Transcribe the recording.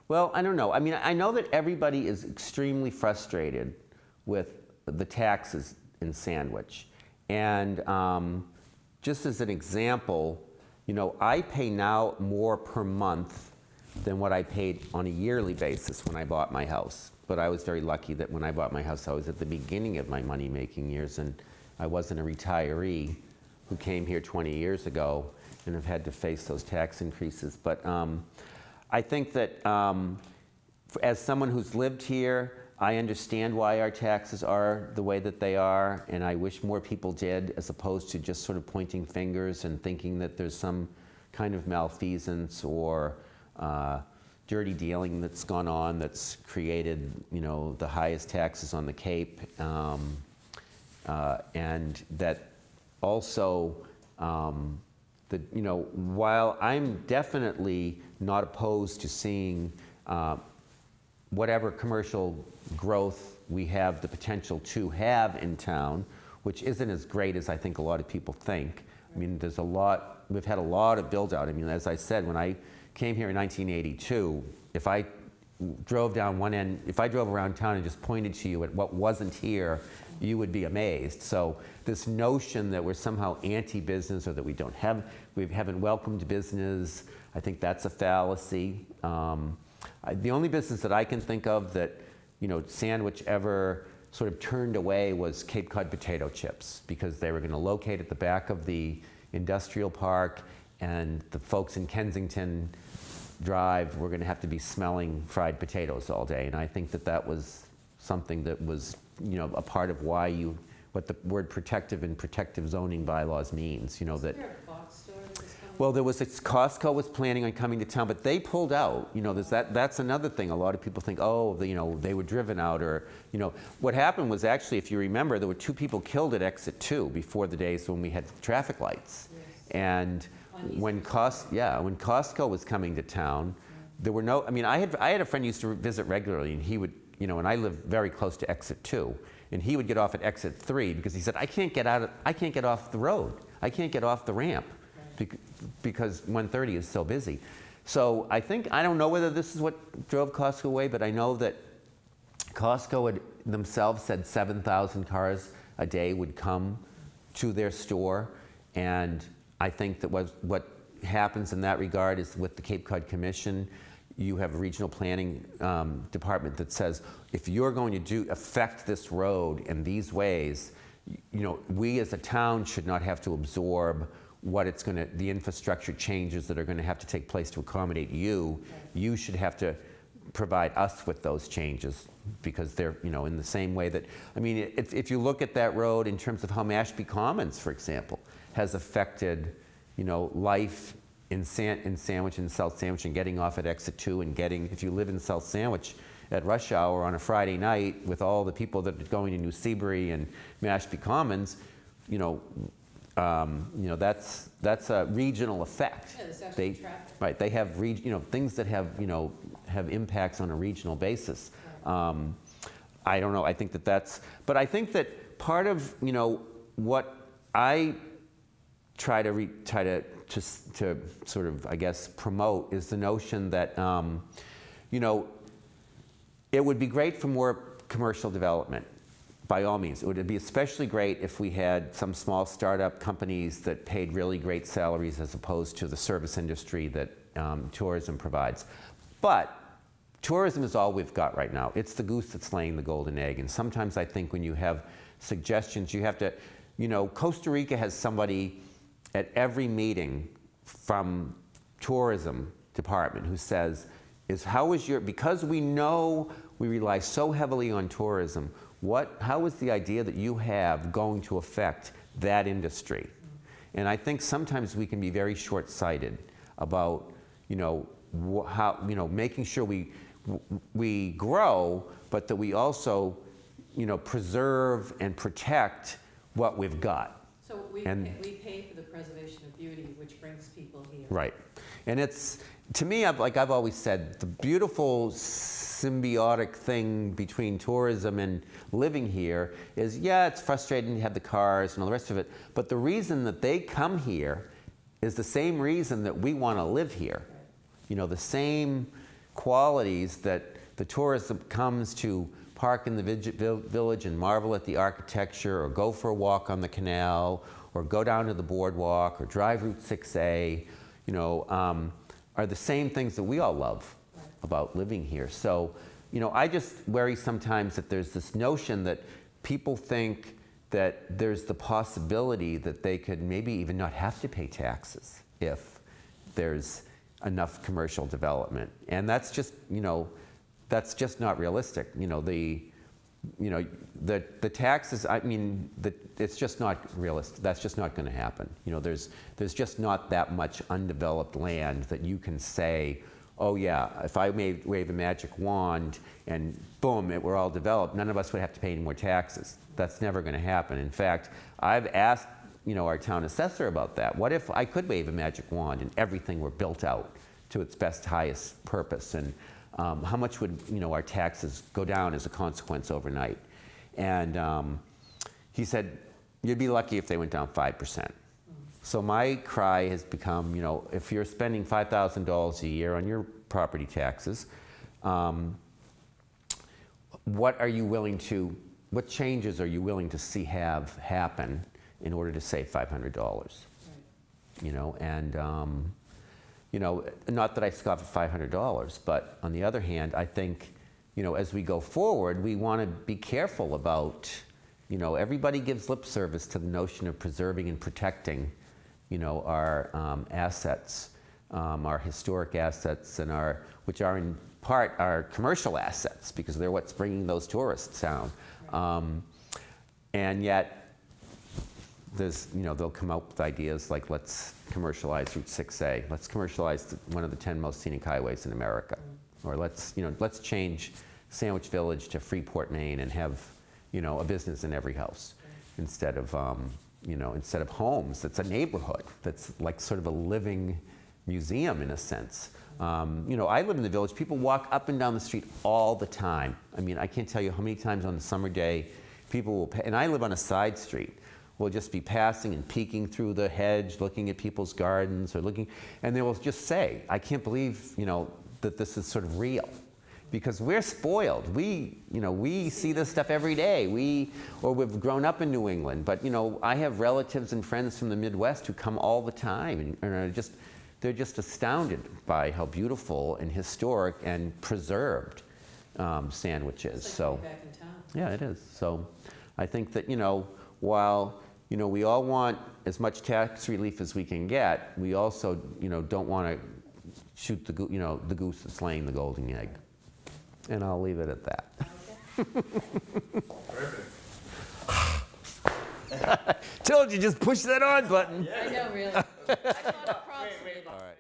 Well, I don't know. I mean, I know that everybody is extremely frustrated with the taxes in Sandwich. And just as an example, you know, I pay now more per month than what I paid on a yearly basis when I bought my house. But I was very lucky that when I bought my house, I was at the beginning of my money-making years, and I wasn't a retiree who came here 20 years ago and have had to face those tax increases. But I think that as someone who's lived here, I understand why our taxes are the way that they are, and I wish more people did, as opposed to just sort of pointing fingers and thinking that there's some kind of malfeasance or dirty dealing that's gone on that's created, you know, the highest taxes on the Cape, and that also that, you know, while I'm definitely not opposed to seeing whatever commercial growth we have the potential to have in town, which isn't as great as I think a lot of people think. I mean, there's a lot, we've had a lot of build out. I mean, as I said, when I came here in 1982, if I drove down one end, if I drove around town and just pointed to you at what wasn't here, you would be amazed. So this notion that we're somehow anti-business or that we haven't welcomed business, I think that's a fallacy. The only business that I can think of that, you know, Sandwich ever sort of turned away was Cape Cod potato chips, because they were going to locate at the back of the industrial park, and the folks in Kensington Drive were going to have to be smelling fried potatoes all day. And I think that that was something that was, you know, a part of why what the word protective and protective zoning bylaws means. You know, that. Well, there was Costco was planning on coming to town, but they pulled out. You know, that's another thing. A lot of people think, oh, you know, they were driven out, or, you know, what happened was actually, if you remember, there were 2 people killed at exit 2 before the days when we had traffic lights. Yes. And when Costco was coming to town, there were no. I mean, I had a friend who used to visit regularly, and he would, you know, and I lived very close to exit 2, and he would get off at exit 3 because he said, I can't get off the road. I can't get off the ramp. Because 130 is so busy. So I don't know whether this is what drove Costco away, but I know that Costco had themselves said 7,000 cars a day would come to their store. And I think that what happens in that regard is with the Cape Cod Commission, you have a regional planning department that says, if you're going to affect this road in these ways, you know, we as a town should not have to absorb the infrastructure changes that are going to have to take place to accommodate you. You should have to provide us with those changes, because they're, you know, in the same way that, I mean, if you look at that road in terms of how Mashpee Commons, for example, has affected, you know, life in Sandwich and South Sandwich, and getting off at exit 2 and if you live in South Sandwich at rush hour on a Friday night with all the people that are going to New Seabury and Mashpee Commons, you know, that's a regional effect. Yeah, there's actually traffic. Right, they have things that have impacts on a regional basis. Right. I don't know. I think but I think that part of, you know, what I try to sort of, I guess, promote is the notion that you know, it would be great for more commercial development. By all means, it would be especially great if we had some small startup companies that paid really great salaries as opposed to the service industry that tourism provides. But tourism is all we've got right now. It's the goose that's laying the golden egg. And sometimes I think when you have suggestions, you have to, you know, Costa Rica has somebody at every meeting from tourism department who says, because we know we rely so heavily on tourism, how is the idea that you have going to affect that industry? And I think sometimes we can be very short-sighted about, you know, how, you know, making sure we grow, but that we also, you know, preserve and protect what we've got. So we pay for the preservation of beauty, which brings people here. Right. And it's, to me, like I've always said, the beautiful symbiotic thing between tourism and living here is, yeah, it's frustrating to have the cars and all the rest of it, but the reason that they come here is the same reason that we want to live here. You know, the same qualities that the tourist that comes to park in the village and marvel at the architecture, or go for a walk on the canal, or go down to the boardwalk, or drive Route 6A, you know, are the same things that we all love about living here. So, you know, I just worry sometimes that there's this notion that people think that there's the possibility that they could maybe even not have to pay taxes if there's enough commercial development. And that's just, you know, that's just not realistic. You know, the taxes, I mean, it's just not realistic. That's just not going to happen. You know, there's just not that much undeveloped land that you can say, oh yeah, if I wave a magic wand and boom, we're all developed, none of us would have to pay any more taxes. That's never going to happen. In fact, I've asked, you know, our town assessor about that. What if I could wave a magic wand and everything were built out to its best, highest purpose? And how much would, you know, our taxes go down as a consequence overnight? And he said, you'd be lucky if they went down 5%. So my cry has become, you know, if you're spending $5,000 a year on your property taxes, what changes are you willing to see have happen in order to save $500? Right. You know, and you know, not that I scoff at $500, but on the other hand, I think, you know, as we go forward, we want to be careful about, you know, everybody gives lip service to the notion of preserving and protecting, you know, our assets, our historic assets, and which are in part our commercial assets, because they're what's bringing those tourists down. And yet, there's, you know, they'll come up with ideas like, let's commercialize Route 6A, let's commercialize one of the 10 most scenic highways in America, or let's change Sandwich Village to Freeport, Maine, and have, you know, a business in every house instead of homes. It's a neighborhood that's like sort of a living museum in a sense. You know, I live in the village. People walk up and down the street all the time. I mean, I can't tell you how many times on the summer day people will, and I live on a side street, will just be passing and peeking through the hedge, looking at people's gardens, or and they will just say, I can't believe, you know, that this is sort of real. Because we're spoiled. We see this stuff every day. we've grown up in New England, but, you know, I have relatives and friends from the Midwest who come all the time, and they're just astounded by how beautiful and historic and preserved Sandwich is. It's like So, being back in town. yeah, it is. So, I think that, you know, while, you know, we all want as much tax relief as we can get, we also, you know, don't want to shoot the goose that's laying the golden egg. And I'll leave it at that. Perfect. Told you, just push that on button. I know, really. I thought it prompted me. All right.